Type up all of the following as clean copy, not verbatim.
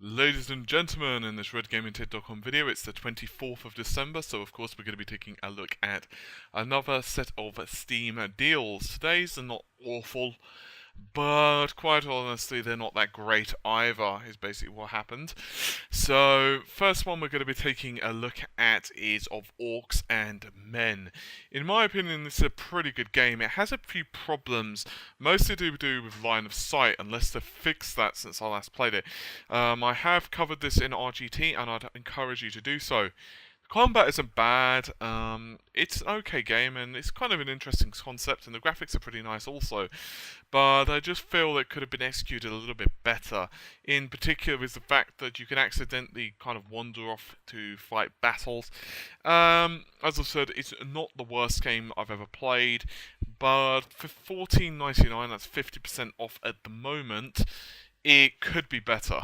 Ladies and gentlemen, in this RedGamingTid.com video, it's the 24th of December, so of course we're going to be taking a look at another set of Steam deals. Today's are not awful, but quite honestly, they're not that great either, is basically what happened. So, first one we're going to be taking a look at is of Orcs and Men. In my opinion, this is a pretty good game. It has a few problems, mostly to do with line of sight, unless they've fixed that since I last played it. I have covered this in RGT, and I'd encourage you to do so. Combat isn't bad. It's an okay game, and it's kind of an interesting concept, and the graphics are pretty nice also. But I just feel it could have been executed a little bit better. In particular, is the fact that you can accidentally kind of wander off to fight battles. As I've said, it's not the worst game I've ever played, but for $14.99, that's 50% off at the moment. It could be better.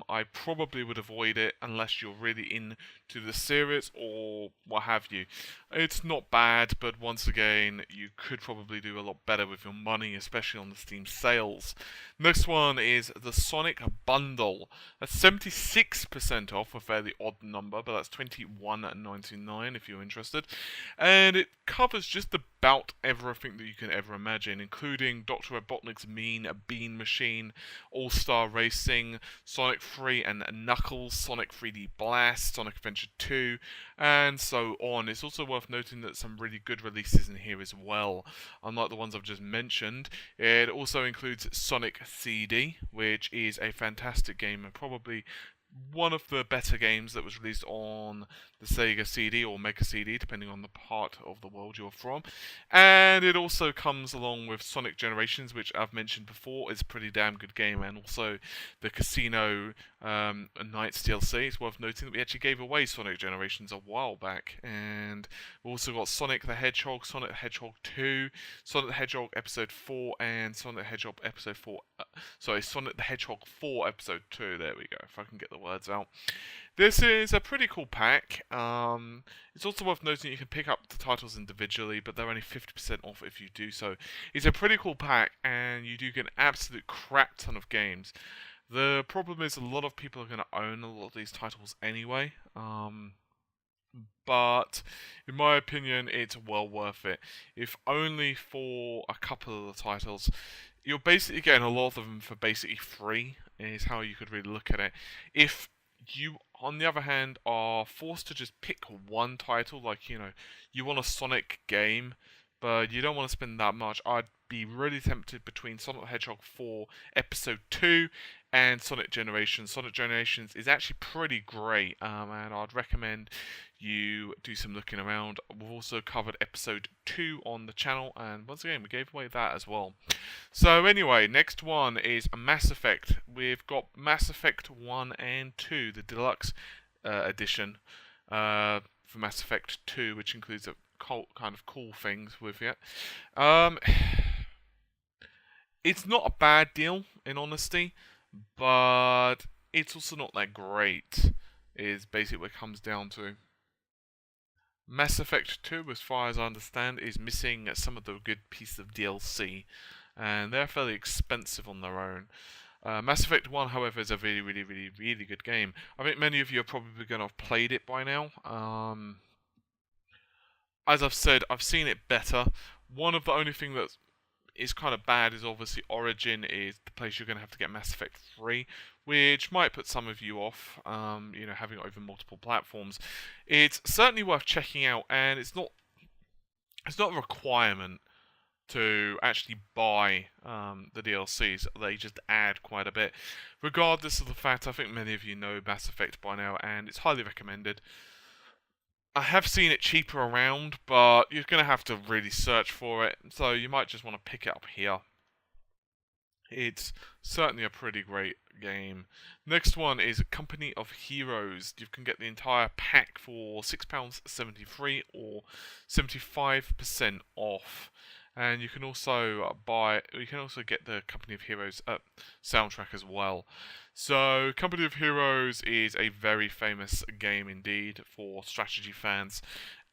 I probably would avoid it unless you're really into the series or what have you. It's not bad, but once again, you could probably do a lot better with your money, especially on the Steam sales. Next one is the Sonic Bundle. That's 76% off, a fairly odd number, but that's $21.99 if you're interested. And it covers just about everything that you can ever imagine, including Dr. Robotnik's Mean Bean Machine, All-Star Racing, Sonic 3 and Knuckles, Sonic 3D Blast, Sonic Adventure 2, and so on. It's also worth noting that some really good releases in here as well, unlike the ones I've just mentioned. It also includes Sonic CD, which is a fantastic game and probably one of the better games that was released on the Sega CD or Mega CD, depending on the part of the world you're from. And it also comes along with Sonic Generations, which I've mentioned before is a pretty damn good game, and also the Casino Nights DLC. It's worth noting that we actually gave away Sonic Generations a while back. And we've also got Sonic the Hedgehog, Sonic the Hedgehog 2, Sonic the Hedgehog Episode 4, and Sonic the Hedgehog Episode 4. Sonic the Hedgehog 4 Episode 2. There we go, if I can get the words out. This is a pretty cool pack. It's also worth noting you can pick up the titles individually, but they're only 50% off if you do so. It's a pretty cool pack, and you do get an absolute crap ton of games. The problem is a lot of people are going to own a lot of these titles anyway. But in my opinion, it's well worth it. If only for a couple of the titles. You're basically getting a lot of them for basically free, is how you could really look at it. If you, on the other hand, are forced to just pick one title, like, you want a Sonic game, but you don't want to spend that much, I'd be really tempted between Sonic the Hedgehog 4 Episode 2 and Sonic Generations. Sonic Generations is actually pretty great, and I'd recommend you do some looking around. We've also covered Episode 2 on the channel, and once again, we gave away that as well. So anyway, next one is Mass Effect. We've got Mass Effect 1 and 2, the deluxe edition for Mass Effect 2, which includes a kind of cool things with it. It's not a bad deal, in honesty, but it's also not that great, is basically what it comes down to. Mass Effect 2, as far as I understand, is missing some of the good pieces of DLC, and they're fairly expensive on their own. Mass Effect 1, however, is a really, really, really, really good game. I think many of you are probably going to have played it by now. As I've said, I've seen it better. One of the only thing that is kind of bad is obviously Origin is the place you're going to have to get Mass Effect 3, which might put some of you off, having it over multiple platforms. It's certainly worth checking out, and it's not a requirement to actually buy the DLCs. They just add quite a bit. Regardless of the fact, I think many of you know Mass Effect by now, and it's highly recommended. I have seen it cheaper around, but you're going to have to really search for it, so you might just want to pick it up here. It's certainly a pretty great game. Next one is Company of Heroes. You can get the entire pack for £6.73 or 75% off. And you can also get the Company of Heroes soundtrack as well. So, Company of Heroes is a very famous game indeed for strategy fans.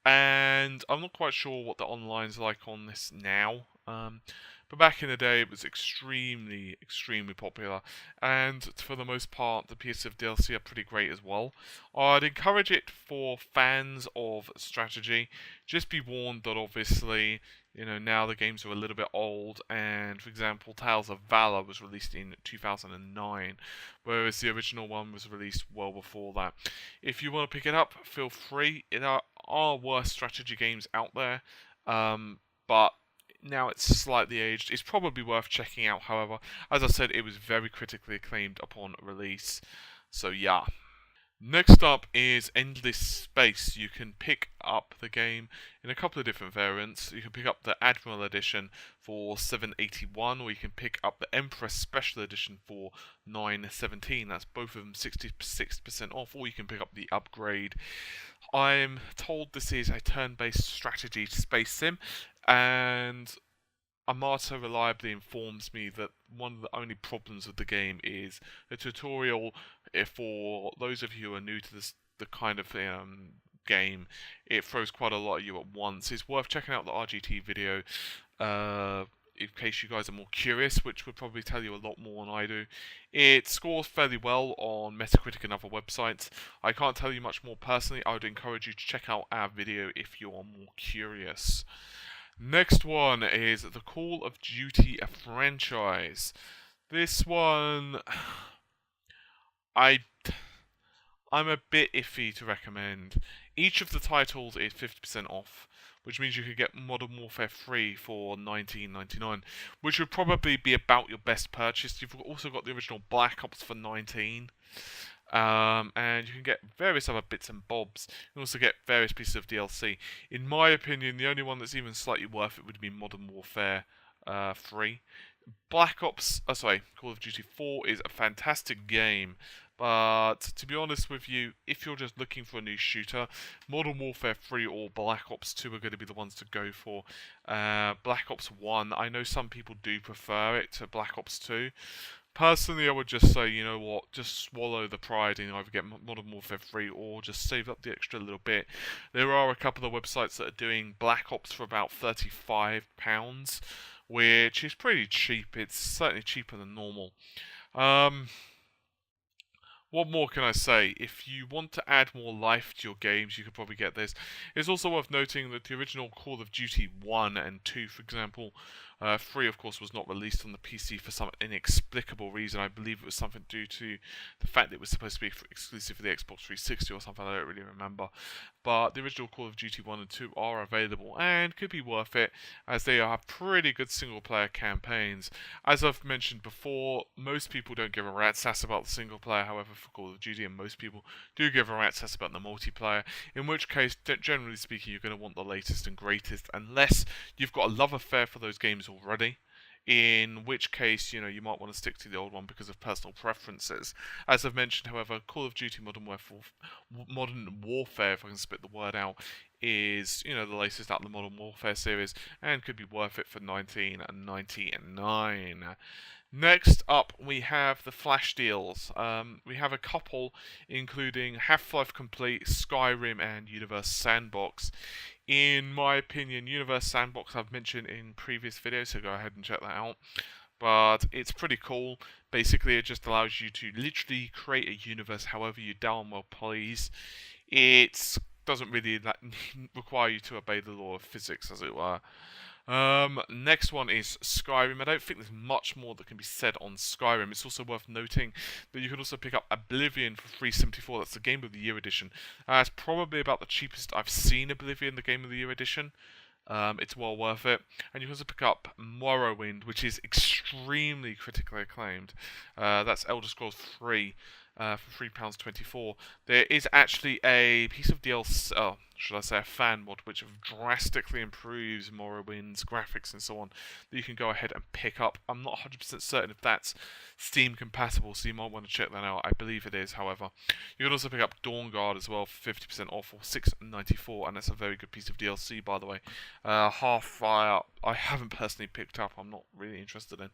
And I'm not quite sure what the online's like on this now. But but back in the day it was extremely, extremely popular, and for the most part the pieces of DLC are pretty great as well. I'd encourage it for fans of strategy. Just be warned that obviously, now the games are a little bit old, and for example, Tales of Valor was released in 2009, whereas the original one was released well before that. If you want to pick it up, feel free. There are worse strategy games out there, but now it's slightly aged. It's probably worth checking out, however. As I said, it was very critically acclaimed upon release, so yeah. Next up is Endless Space. You can pick up the game in a couple of different variants. You can pick up the Admiral Edition for $7.81, or you can pick up the Empress Special Edition for $9.17. That's both of them 66% off, or you can pick up the upgrade. I'm told this is a turn-based strategy space sim, and Amata reliably informs me that one of the only problems with the game is the tutorial. For those of you who are new to the kind of game, it throws quite a lot at you at once. It's worth checking out the RGT video in case you guys are more curious, which would probably tell you a lot more than I do. It scores fairly well on Metacritic and other websites. I can't tell you much more personally. I would encourage you to check out our video if you are more curious. Next one is the Call of Duty franchise. This one, I'm a bit iffy to recommend. Each of the titles is 50% off, which means you could get Modern Warfare 3 for $19.99, which would probably be about your best purchase. You've also got the original Black Ops for $19. And you can get various other bits and bobs. You can also get various pieces of DLC. In my opinion, the only one that's even slightly worth it would be Modern Warfare 3. Call of Duty 4 is a fantastic game, but to be honest with you, if you're just looking for a new shooter, Modern Warfare 3 or Black Ops 2 are going to be the ones to go for. Black Ops 1, I know some people do prefer it to Black Ops 2. Personally, I would just say, you know what, just swallow the pride and either get Modern Warfare 3 or just save up the extra little bit. There are a couple of websites that are doing Black Ops for about £35, which is pretty cheap. It's certainly cheaper than normal. What more can I say? If you want to add more life to your games, you could probably get this. It's also worth noting that the original Call of Duty 1 and 2, for example, 3 of course was not released on the PC for some inexplicable reason. I believe it was something due to the fact that it was supposed to be exclusive for the Xbox 360 or something, I don't really remember. But the original Call of Duty 1 and 2 are available and could be worth it, as they have pretty good single player campaigns. As I've mentioned before, most people don't give a rat's ass about the single player, however, for Call of Duty, and most people do give a rat's ass about the multiplayer, in which case, generally speaking, you're going to want the latest and greatest, unless you've got a love affair for those games already, in which case, you might want to stick to the old one because of personal preferences. As I've mentioned, however, Call of Duty Modern Warfare, if I can spit the word out, is, the latest out of the Modern Warfare series, and could be worth it for $19.99. Next up, we have the flash deals. We have a couple, including Half-Life Complete, Skyrim, and Universe Sandbox. In my opinion, Universe Sandbox I've mentioned in previous videos, so go ahead and check that out. But it's pretty cool. Basically, it just allows you to literally create a universe however you damn well please. It doesn't really require you to obey the law of physics, as it were. Next one is Skyrim. I don't think there's much more that can be said on Skyrim. It's also worth noting that you can also pick up Oblivion for $3.74. That's the Game of the Year edition. It's probably about the cheapest I've seen Oblivion, the Game of the Year edition. It's well worth it. And you can also pick up Morrowind, which is extremely critically acclaimed. That's Elder Scrolls 3. For £3.24. There is actually a piece of DLC, should I say a fan mod, which drastically improves Morrowind's graphics and so on, that you can go ahead and pick up. I'm not 100% certain if that's Steam compatible, so you might want to check that out. I believe it is, however. You can also pick up Dawnguard as well for 50% off for $6.94, and that's a very good piece of DLC, by the way. Half-Fire, I haven't personally picked up. I'm not really interested in.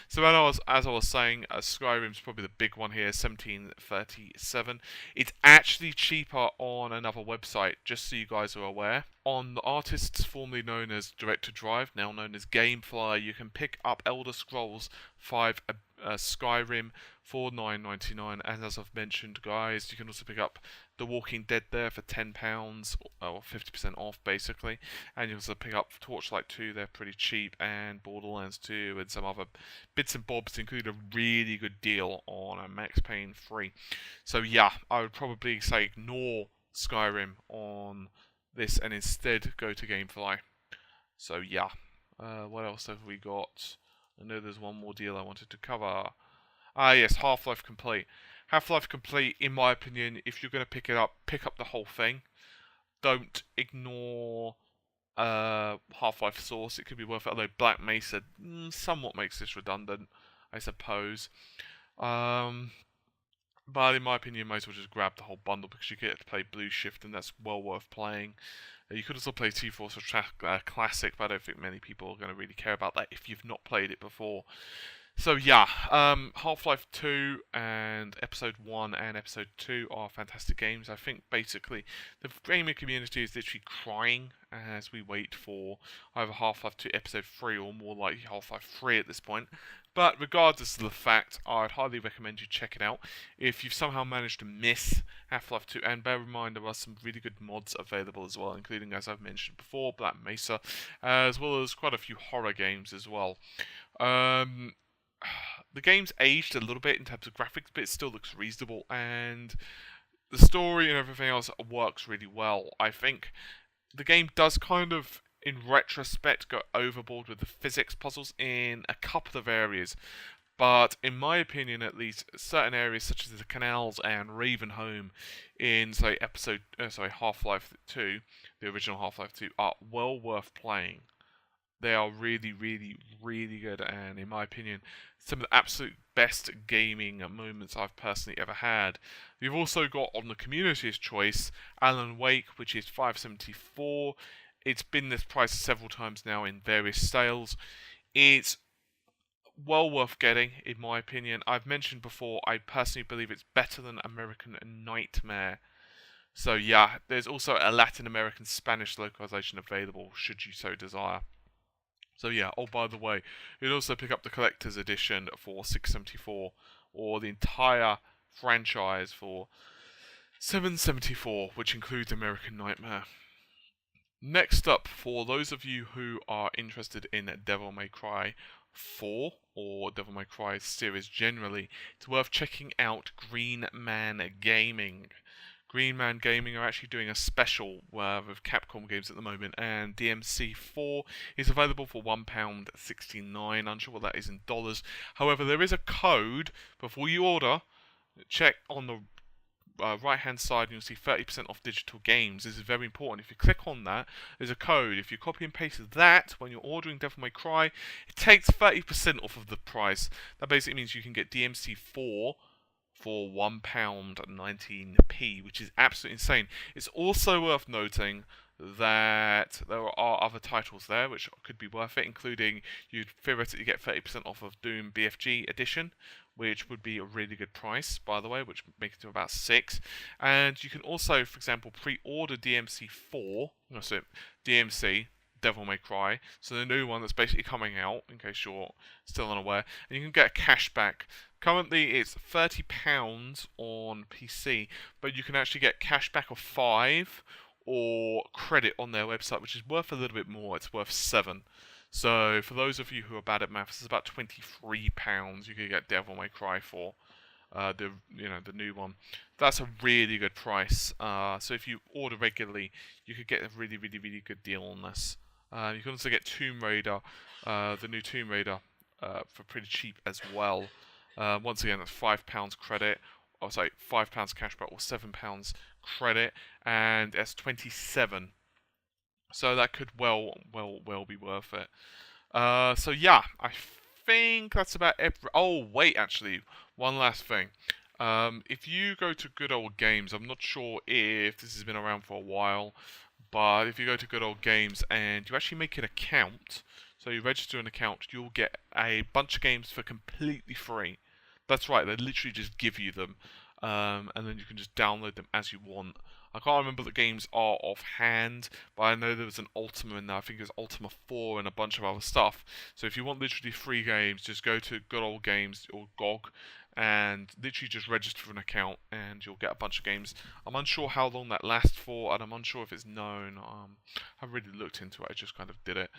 So as I was saying, Skyrim's probably the big one here, 17 1937. It's actually cheaper on another website, just so you guys are aware. On the artists formerly known as Direct to Drive, now known as Gamefly, you can pick up Elder Scrolls 5 Skyrim for $9.99, and as I've mentioned, guys, you can also pick up The Walking Dead there for £10, or 50% off basically, and you also pick up Torchlight 2, they're pretty cheap, and Borderlands 2, and some other bits and bobs, including a really good deal on a Max Payne 3. So yeah, I would probably say ignore Skyrim on this and instead go to Gamefly. So yeah, what else have we got? I know there's one more deal I wanted to cover. Ah yes, Half-Life Complete. Half-Life Complete, in my opinion, if you're going to pick it up, pick up the whole thing. Don't ignore Half-Life Source. It could be worth it, although Black Mesa somewhat makes this redundant, I suppose. But in my opinion, you might as well just grab the whole bundle because you get to play Blue Shift, and that's well worth playing. You could also play T-Force Classic, but I don't think many people are going to really care about that if you've not played it before. So yeah, Half-Life 2 and Episode 1 and Episode 2 are fantastic games. I think basically the gaming community is literally crying as we wait for either Half-Life 2 Episode 3 or more likely Half-Life 3 at this point. But regardless of the fact, I'd highly recommend you check it out. If you've somehow managed to miss Half-Life 2, and bear in mind there are some really good mods available as well, including, as I've mentioned before, Black Mesa, as well as quite a few horror games as well. The game's aged a little bit in terms of graphics, but it still looks reasonable, and the story and everything else works really well. I think the game does kind of, in retrospect, go overboard with the physics puzzles in a couple of areas, but in my opinion, at least, certain areas such as the canals and Ravenholm in, say, Half-Life 2, the original Half-Life 2, are well worth playing. They are really, really, really good, and in my opinion, some of the absolute best gaming moments I've personally ever had. You've also got, on the community's choice, Alan Wake, which is $5.74. It's been this price several times now in various sales. It's well worth getting, in my opinion. I've mentioned before, I personally believe it's better than American Nightmare. So yeah, there's also a Latin American Spanish localization available, should you so desire. So yeah, oh by the way, you'd also pick up the collector's edition for $6.74, or the entire franchise for $7.74, which includes American Nightmare. Next up, for those of you who are interested in Devil May Cry 4, or Devil May Cry series generally, it's worth checking out Green Man Gaming. Green Man Gaming are actually doing a special with Capcom games at the moment, and DMC4 is available for £1.69. Unsure what that is in dollars. However, there is a code before you order. Check on the right hand side and you'll see 30% off digital games. This is very important. If you click on that, there's a code. If you copy and paste that when you're ordering Devil May Cry, it takes 30% off of the price. That basically means you can get DMC4 for £1.19, which is absolutely insane. It's also worth noting that there are other titles there which could be worth it, including you'd theoretically get 30% off of Doom BFG Edition, which would be a really good price, by the way, which makes it to about $6. And you can also, for example, pre-order DMC Devil May Cry, so the new one that's basically coming out, in case you're still unaware, and you can get a cashback. Currently it's £30 on PC, but you can actually get cashback of £5 or credit on their website, which is worth a little bit more. It's worth £7. So for those of you who are bad at maths, it's about £23 you could get Devil May Cry for. The new one. That's a really good price. So if you order regularly, you could get a really, really, really good deal on this. You can also get Tomb Raider, the new Tomb Raider, for pretty cheap as well. Once again, that's £5 credit, or sorry, £5 cashback, or £7 credit, and that's 27. So that could well be worth it. So yeah, I think that's about every. Oh wait, actually, one last thing. If you go to Good Old Games, I'm not sure if this has been around for a while, but if you go to Good Old Games and you actually make an account, so you register an account, you'll get a bunch of games for completely free. That's right, they literally just give you them. and then you can just download them as you want. I can't remember the games are offhand, but I know there was an Ultima in there. I think it was Ultima 4 and a bunch of other stuff. So if you want literally free games, just go to Good Old Games or GOG and literally just register for an account and you'll get a bunch of games. I'm unsure how long that lasts for, and I'm unsure if it's known. I haven't really looked into it, I just kind of did it.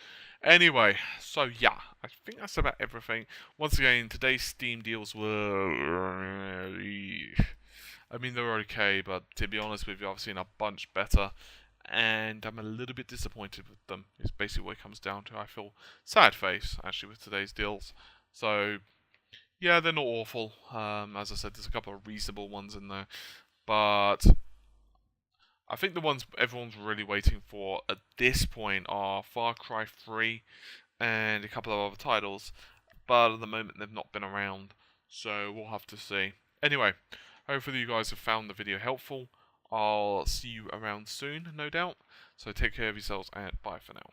Anyway, so yeah, I think that's about everything. Once again, today's Steam deals were... I mean, they were okay, but to be honest with you, I've seen a bunch better, and I'm a little bit disappointed with them. It's basically what it comes down to. I feel sad face, actually, with today's deals. So, yeah, they're not awful. As I said, there's a couple of reasonable ones in there, but I think the ones everyone's really waiting for at this point are Far Cry 3 and a couple of other titles, but at the moment they've not been around, so we'll have to see. Anyway, hopefully you guys have found the video helpful. I'll see you around soon, no doubt. So take care of yourselves and bye for now.